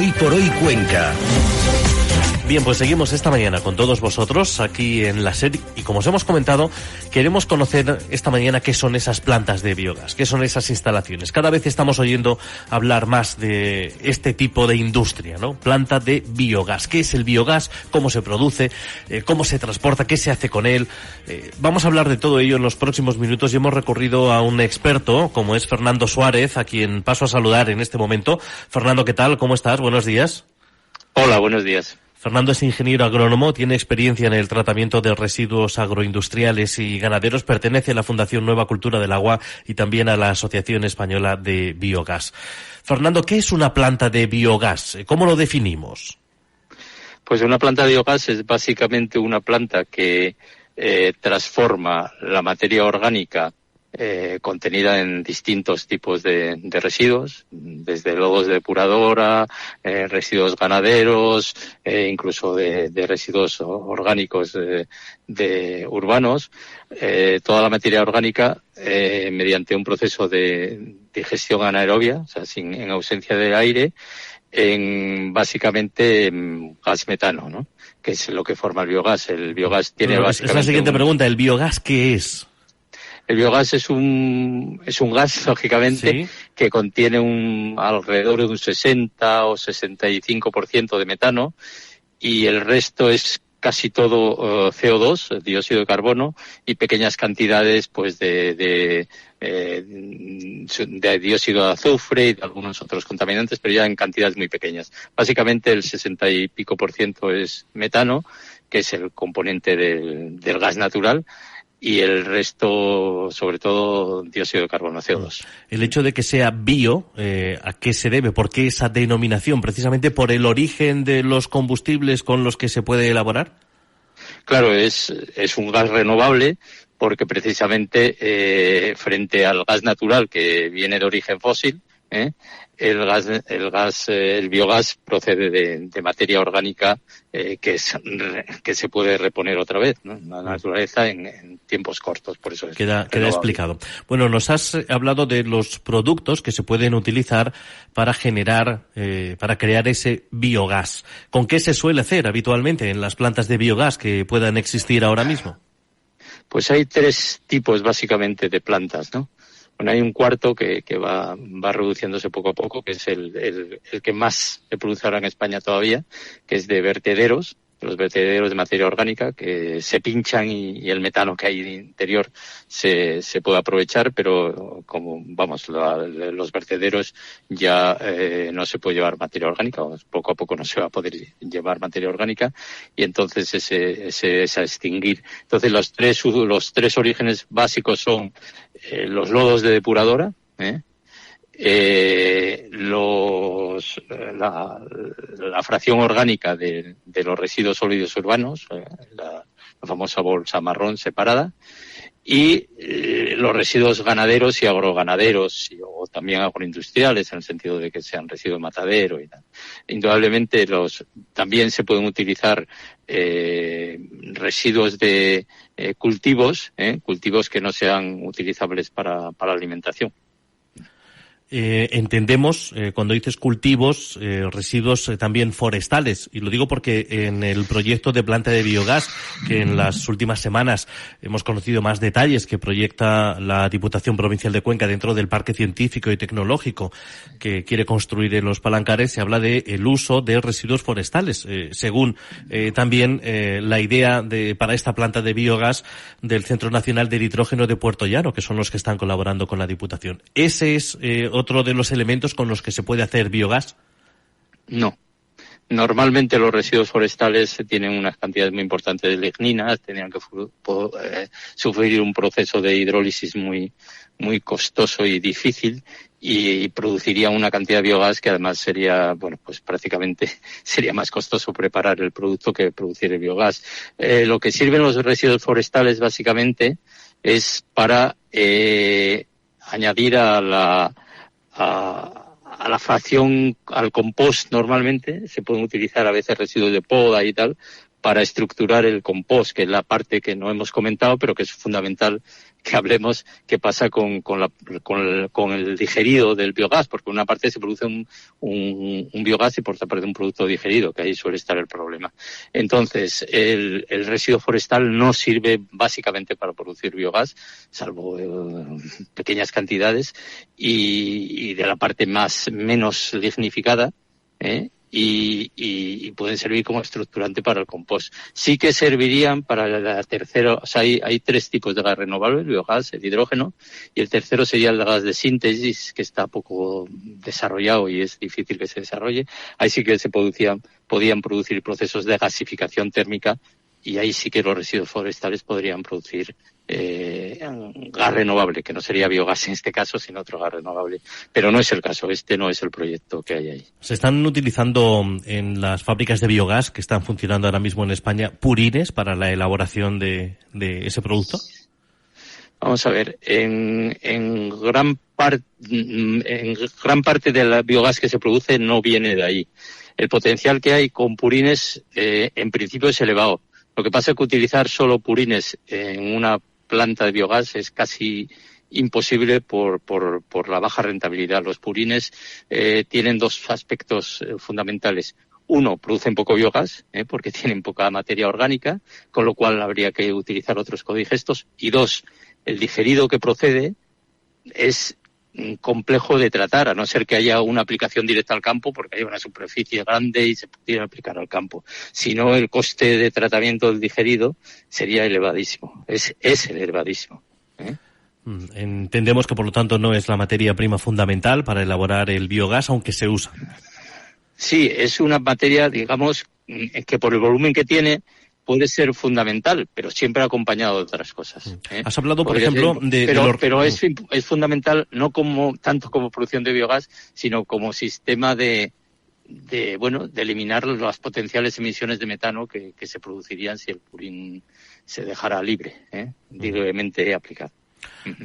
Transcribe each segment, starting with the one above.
Hoy por Hoy Cuenca. Bien, pues seguimos esta mañana con todos vosotros aquí en la SER y como os hemos comentado, queremos conocer esta mañana qué son esas plantas de biogás, qué son esas instalaciones. Cada vez estamos oyendo hablar más de este tipo de industria, ¿no? Planta de biogás. ¿Qué es el biogás? ¿Cómo se produce? ¿Cómo se transporta? ¿Qué se hace con él? Vamos a hablar de todo ello en los próximos minutos y hemos recurrido a un experto como es Fernando Suárez, a quien paso a saludar en este momento. Fernando, ¿qué tal? ¿Cómo estás? Buenos días. Hola, buenos días. Fernando es ingeniero agrónomo, tiene experiencia en el tratamiento de residuos agroindustriales y ganaderos, pertenece a la Fundación Nueva Cultura del Agua y también a la Asociación Española de Biogás. Fernando, ¿qué es una planta de biogás? ¿Cómo lo definimos? Pues una planta de biogás es básicamente una planta que transforma la materia orgánica contenida en distintos tipos de residuos, desde lodos de depuradora, residuos ganaderos, incluso de residuos orgánicos de urbanos, toda la materia orgánica mediante un proceso de digestión anaerobia, o sea, en ausencia de aire, básicamente gas metano, ¿no? Que es lo que forma el biogás. El biogás tiene básicamente... Es la siguiente pregunta, ¿el biogás qué es? El biogás es un gas, lógicamente, ¿sí?, que contiene alrededor de un 60 o 65% de metano y el resto es casi todo CO2, dióxido de carbono, y pequeñas cantidades pues de dióxido de azufre y de algunos otros contaminantes, pero ya en cantidades muy pequeñas. Básicamente el 60 y pico % es metano, que es el componente del gas natural, y el resto, sobre todo, dióxido de carbono, CO2. El hecho de que sea bio, ¿a qué se debe? ¿Por qué esa denominación? ¿Precisamente por el origen de los combustibles con los que se puede elaborar? Claro, es un gas renovable porque precisamente frente al gas natural que viene de origen fósil, el biogás procede de materia orgánica que se puede reponer otra vez, ¿no?, en la naturaleza en tiempos cortos, por eso es queda explicado. Bueno, nos has hablado de los productos que se pueden utilizar para generar, para crear ese biogás. ¿Con qué se suele hacer habitualmente en las plantas de biogás que puedan existir ahora mismo? Pues hay 3 tipos básicamente de plantas, ¿no? Bueno, hay un cuarto que va reduciéndose poco a poco, que es el que más se produce ahora en España todavía, que es de vertederos, los vertederos de materia orgánica, que se pinchan y el metano que hay interior se puede aprovechar, pero como, los vertederos ya no se puede llevar materia orgánica, poco a poco no se va a poder llevar materia orgánica, y entonces ese es a extinguir. Entonces los tres orígenes básicos son los lodos de depuradora, la fracción orgánica de los residuos sólidos urbanos, la famosa bolsa marrón separada, y los residuos ganaderos y agroganaderos o también agroindustriales, en el sentido de que sean residuos de matadero y tal. Indudablemente también se pueden utilizar residuos de cultivos que no sean utilizables para la alimentación. Entendemos, cuando dices cultivos, residuos también forestales, y lo digo porque en el proyecto de planta de biogás, que en las últimas semanas hemos conocido más detalles que proyecta la Diputación Provincial de Cuenca dentro del Parque Científico y Tecnológico que quiere construir en Los Palancares, se habla de el uso de residuos forestales, según también la idea para esta planta de biogás del Centro Nacional de Hidrógeno de Puerto Llano, que son los que están colaborando con la Diputación. Ese es otro de los elementos con los que se puede hacer biogás. No. Normalmente los residuos forestales tienen unas cantidades muy importantes de ligninas, tenían que sufrir un proceso de hidrólisis muy, muy costoso y difícil, y produciría una cantidad de biogás que además sería, pues prácticamente sería más costoso preparar el producto que producir el biogás. Lo que sirven los residuos forestales básicamente es para añadir a la fracción, al compost. Normalmente se pueden utilizar a veces residuos de poda y tal para estructurar el compost, que es la parte que no hemos comentado, pero que es fundamental que hablemos qué pasa con el digerido del biogás, porque por una parte se produce un biogás y por otra parte un producto digerido, que ahí suele estar el problema. Entonces, el residuo forestal no sirve básicamente para producir biogás, salvo pequeñas cantidades, y de la parte menos lignificada, y pueden servir como estructurante para el compost. Sí que servirían para la tercera, o sea, hay 3 tipos de gas renovable, el biogás, el hidrógeno, y el tercero sería el gas de síntesis, que está poco desarrollado y es difícil que se desarrolle. Ahí sí que podían producir procesos de gasificación térmica, y ahí sí que los residuos forestales podrían producir gas renovable, que no sería biogás en este caso, sino otro gas renovable. Pero no es el caso, este no es el proyecto que hay ahí. ¿Se están utilizando en las fábricas de biogás que están funcionando ahora mismo en España purines para la elaboración de ese producto? Vamos a ver, en gran parte del biogás que se produce no viene de ahí. El potencial que hay con purines, en principio, es elevado. Lo que pasa es que utilizar solo purines en una planta de biogás es casi imposible por la baja rentabilidad. Los purines tienen 2 aspectos fundamentales. Uno, producen poco biogás, porque tienen poca materia orgánica, con lo cual habría que utilizar otros codigestos. Y 2, el digerido que procede es complejo de tratar, a no ser que haya una aplicación directa al campo, porque hay una superficie grande y se pudiera aplicar al campo. Si no, el coste de tratamiento del digerido sería elevadísimo. Es elevadísimo. Entendemos que, por lo tanto, no es la materia prima fundamental para elaborar el biogás, aunque se usa. Sí, es una materia, digamos, que por el volumen que tiene puede ser fundamental, pero siempre acompañado de otras cosas. Has hablado, por ejemplo, pero es fundamental no tanto como producción de biogás, sino como sistema de eliminar las potenciales emisiones de metano que se producirían si el purín se dejara libremente aplicado.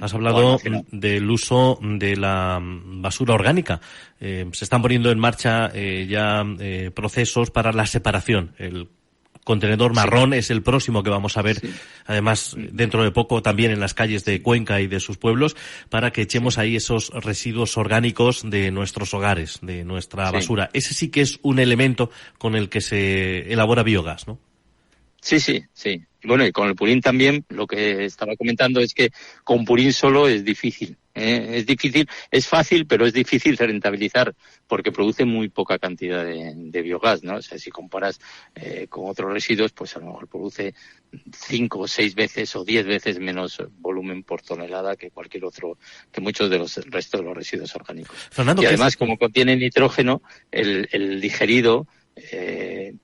Has hablado del uso de la basura orgánica. Se están poniendo en marcha ya procesos para la separación. El contenedor marrón es el próximo que vamos a ver, además, dentro de poco también en las calles de Cuenca y de sus pueblos, para que echemos ahí esos residuos orgánicos de nuestros hogares, de nuestra basura. Ese sí que es un elemento con el que se elabora biogás, ¿no? Sí. Bueno, y con el purín también, lo que estaba comentando es que con purín solo es difícil. Es difícil, es fácil, pero es difícil de rentabilizar porque produce muy poca cantidad de biogás, ¿no? O sea, si comparas con otros residuos, pues a lo mejor produce 5 o 6 veces o 10 veces menos volumen por tonelada que cualquier otro, que muchos de los restos de los residuos orgánicos. Fernando, y además, como contiene nitrógeno, el digerido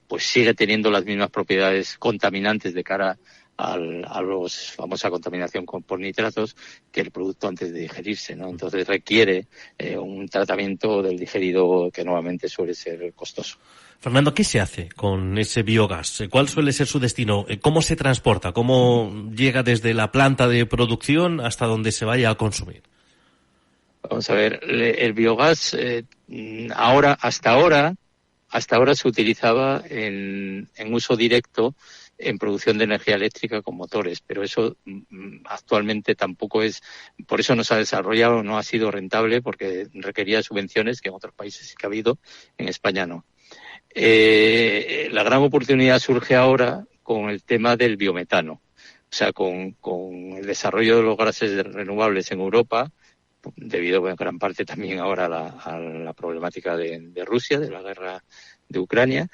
pues sigue teniendo las mismas propiedades contaminantes de cara a los famosa contaminación por nitratos que el producto antes de digerirse, ¿no? Entonces requiere un tratamiento del digerido que nuevamente suele ser costoso. Fernando, ¿qué se hace con ese biogás? ¿Cuál suele ser su destino? ¿Cómo se transporta? ¿Cómo llega desde la planta de producción hasta donde se vaya a consumir? Vamos a ver, el biogás hasta ahora se utilizaba en uso directo en producción de energía eléctrica con motores, pero eso actualmente tampoco es, por eso no se ha desarrollado, no ha sido rentable porque requería subvenciones que en otros países sí que ha habido, en España no. La gran oportunidad surge ahora con el tema del biometano, o sea, con el desarrollo de los gases renovables en Europa, debido en gran parte también ahora a la problemática de Rusia, de la guerra de Ucrania.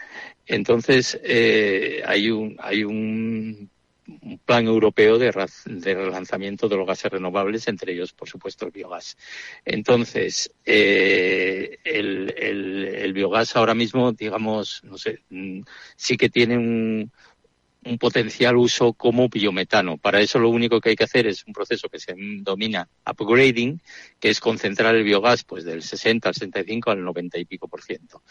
Entonces, hay un plan europeo de relanzamiento de los gases renovables, entre ellos, por supuesto, el biogás. Entonces, el biogás ahora mismo, digamos, no sé, sí que tiene un potencial uso como biometano. Para eso lo único que hay que hacer es un proceso que se denomina upgrading, que es concentrar el biogás pues del 60 al 65 al 90 y pico %.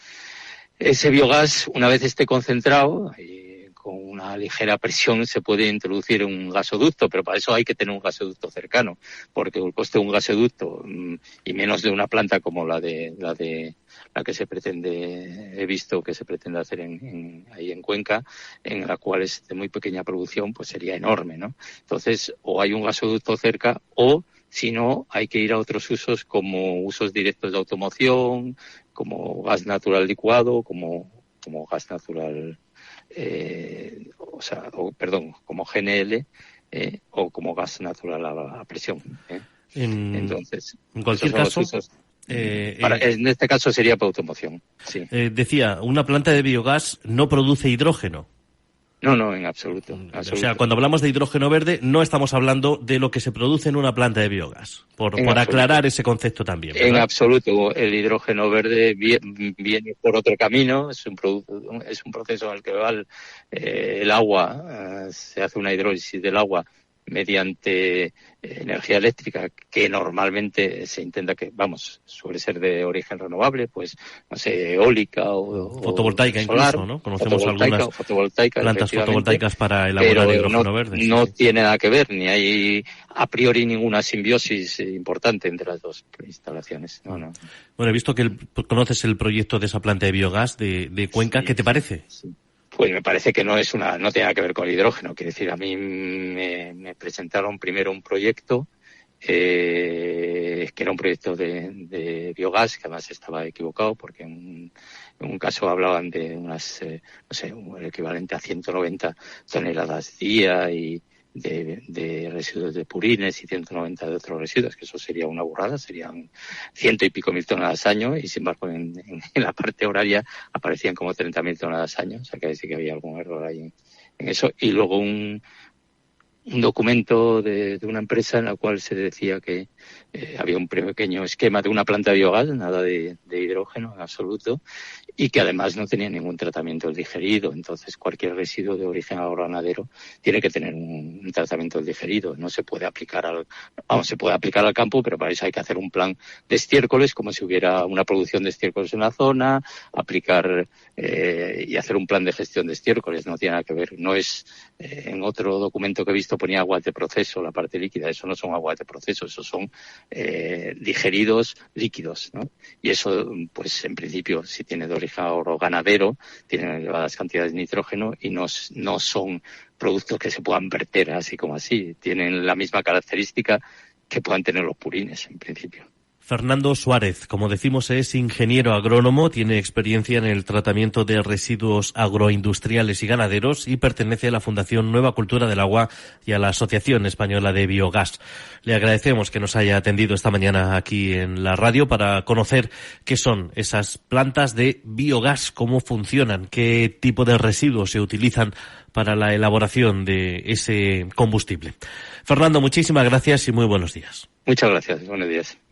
Ese biogás, una vez esté concentrado, con una ligera presión se puede introducir un gasoducto, pero para eso hay que tener un gasoducto cercano, porque el coste de un gasoducto y menos de una planta como la que se pretende, he visto que se pretende hacer ahí en Cuenca, en la cual es de muy pequeña producción, pues sería enorme, ¿no? Entonces, o hay un gasoducto cerca, o si no, hay que ir a otros usos como usos directos de automoción, como gas natural licuado, como gas natural, como GNL, o como gas natural a presión. Entonces, en cualquier caso, en este caso sería para automoción. Sí. Decía, una planta de biogás no produce hidrógeno. No, en absoluto. O sea, cuando hablamos de hidrógeno verde, no estamos hablando de lo que se produce en una planta de biogás. Por aclarar ese concepto también, ¿verdad? En absoluto. El hidrógeno verde viene por otro camino. Es un proceso en el que va el agua, se hace una hidrólisis del agua mediante energía eléctrica, que normalmente se intenta suele ser de origen renovable, pues, no sé, eólica o fotovoltaica solar, incluso, ¿no? Conocemos algunas plantas fotovoltaicas para elaborar hidrógeno verde. No tiene nada que ver, ni hay a priori ninguna simbiosis importante entre las dos instalaciones. No. Bueno, he visto que conoces el proyecto de esa planta de biogás de Cuenca. Sí, ¿qué te parece? Sí. Pues me parece que no tiene nada que ver con el hidrógeno. Quiero decir, a mí me presentaron primero un proyecto que era un proyecto de biogás, que además estaba equivocado porque en un caso hablaban de unas, el equivalente a 190 toneladas día y de residuos de purines y 190 de otros residuos, que eso sería una burrada, serían 100 y pico mil toneladas año, y sin embargo en la parte horaria aparecían como 30.000 toneladas año, o sea que sí que había algún error ahí en eso. Y luego un documento de una empresa en la cual se decía que había un pequeño esquema de una planta de biogás, nada de hidrógeno en absoluto, y que además no tenía ningún tratamiento del digerido. Entonces cualquier residuo de origen agroganadero tiene que tener un tratamiento del digerido. No se puede aplicar se puede aplicar al campo, pero para eso hay que hacer un plan de estiércoles, como si hubiera una producción de estiércoles en la zona, aplicar y hacer un plan de gestión de estiércoles. No tiene nada que ver. No es, en otro documento que he visto ponía aguas de proceso, la parte líquida. Eso no son aguas de proceso, eso son digeridos líquidos, ¿no? Y eso, pues en principio, si tiene de origen ganadero, tienen elevadas cantidades de nitrógeno y no son productos que se puedan verter así como así. Tienen la misma característica que puedan tener los purines, en principio. Fernando Suárez, como decimos, es ingeniero agrónomo, tiene experiencia en el tratamiento de residuos agroindustriales y ganaderos y pertenece a la Fundación Nueva Cultura del Agua y a la Asociación Española de Biogás. Le agradecemos que nos haya atendido esta mañana aquí en la radio para conocer qué son esas plantas de biogás, cómo funcionan, qué tipo de residuos se utilizan para la elaboración de ese combustible. Fernando, muchísimas gracias y muy buenos días. Muchas gracias, buenos días.